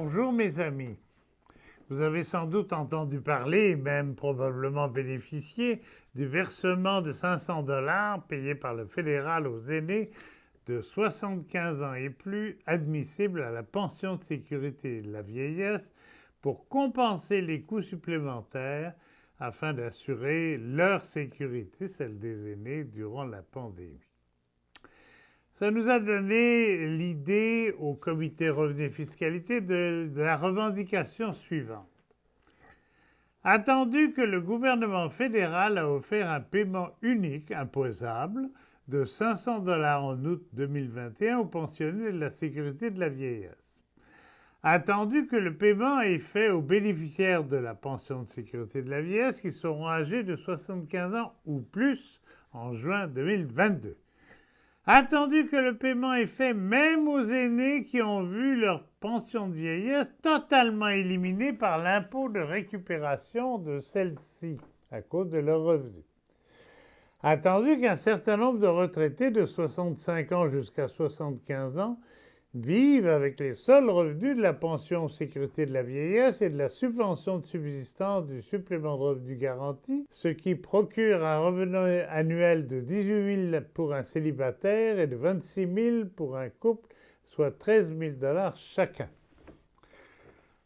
Bonjour mes amis. Vous avez sans doute entendu parler, et même probablement bénéficié, du versement de 500 $ payé par le fédéral aux aînés de 75 ans et plus admissibles à la pension de sécurité de la vieillesse pour compenser les coûts supplémentaires afin d'assurer leur sécurité, celle des aînés, durant la pandémie. Ça nous a donné l'idée au comité revenu fiscalité de la revendication suivante. Attendu que le gouvernement fédéral a offert un paiement unique imposable de 500 $ en août 2021 aux pensionnés de la sécurité de la vieillesse. Attendu que le paiement est fait aux bénéficiaires de la pension de sécurité de la vieillesse qui seront âgés de 75 ans ou plus en juin 2022. Attendu que le paiement est fait même aux aînés qui ont vu leur pension de vieillesse totalement éliminée par l'impôt de récupération de celle-ci à cause de leurs revenus. Attendu qu'un certain nombre de retraités de 65 ans jusqu'à 75 ans vivent avec les seuls revenus de la pension sécurité de la vieillesse et de la subvention de subsistance du supplément de revenu garanti, ce qui procure un revenu annuel de 18 000 pour un célibataire et de 26 000 pour un couple, soit 13 000 $ chacun.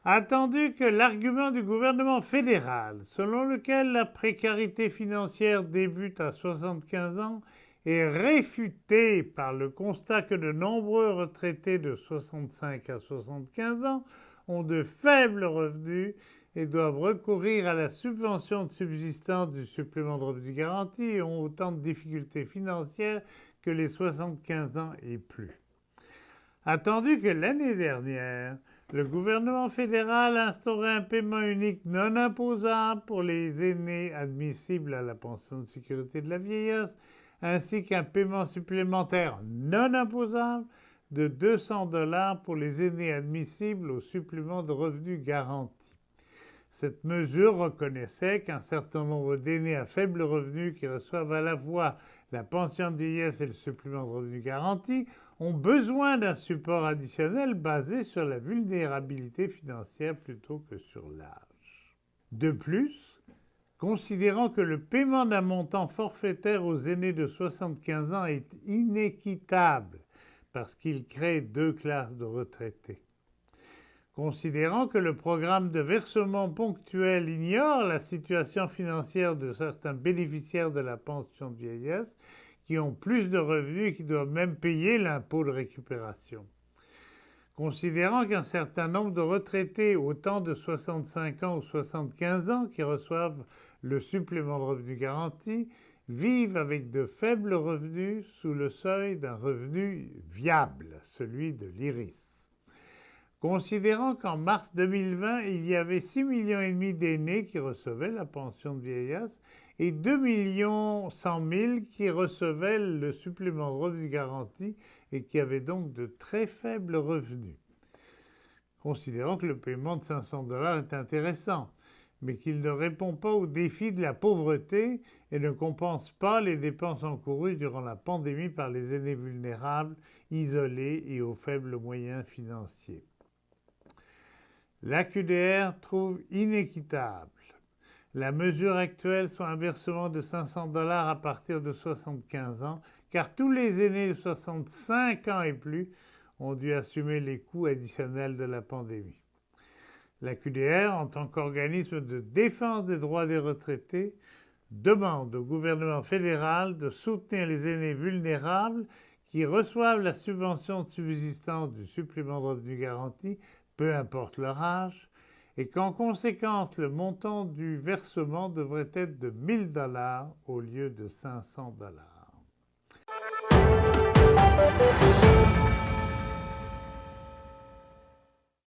Attendu que l'argument du gouvernement fédéral, selon lequel la précarité financière débute à 75 ans, est réfuté par le constat que de nombreux retraités de 65 à 75 ans ont de faibles revenus et doivent recourir à la subvention de subsistance du supplément de revenu garanti et ont autant de difficultés financières que les 75 ans et plus. Attendu que l'année dernière, le gouvernement fédéral a instauré un paiement unique non imposable pour les aînés admissibles à la pension de sécurité de la vieillesse, ainsi qu'un paiement supplémentaire non imposable de 200 $ pour les aînés admissibles au supplément de revenu garanti. Cette mesure reconnaissait qu'un certain nombre d'aînés à faible revenu qui reçoivent à la fois la pension de vieillesse et le supplément de revenu garanti ont besoin d'un support additionnel basé sur la vulnérabilité financière plutôt que sur l'âge. De plus, considérant que le paiement d'un montant forfaitaire aux aînés de 75 ans est inéquitable parce qu'il crée deux classes de retraités. Considérant que le programme de versement ponctuel ignore la situation financière de certains bénéficiaires de la pension de vieillesse qui ont plus de revenus et qui doivent même payer l'impôt de récupération. Considérant qu'un certain nombre de retraités autant de 65 ans ou 75 ans qui reçoivent le supplément de revenu garanti vivent avec de faibles revenus sous le seuil d'un revenu viable, celui de l'IRIS. Considérant qu'en mars 2020, il y avait 6,5 millions d'aînés qui recevaient la pension de vieillesse et 2,1 millions qui recevaient le supplément de revenu garanti et qui avaient donc de très faibles revenus. Considérant que le paiement de 500 $ est intéressant, mais qu'il ne répond pas au défi de la pauvreté et ne compense pas les dépenses encourues durant la pandémie par les aînés vulnérables, isolés et aux faibles moyens financiers. L'AQDR trouve inéquitable la mesure actuelle, soit un versement de 500 $ à partir de 75 ans, car tous les aînés de 65 ans et plus ont dû assumer les coûts additionnels de la pandémie. L'AQDR, en tant qu'organisme de défense des droits des retraités, demande au gouvernement fédéral de soutenir les aînés vulnérables qui reçoivent la subvention de subsistance du supplément de revenu garanti, peu importe leur âge, et qu'en conséquence, le montant du versement devrait être de 1 000 $ au lieu de 500 $.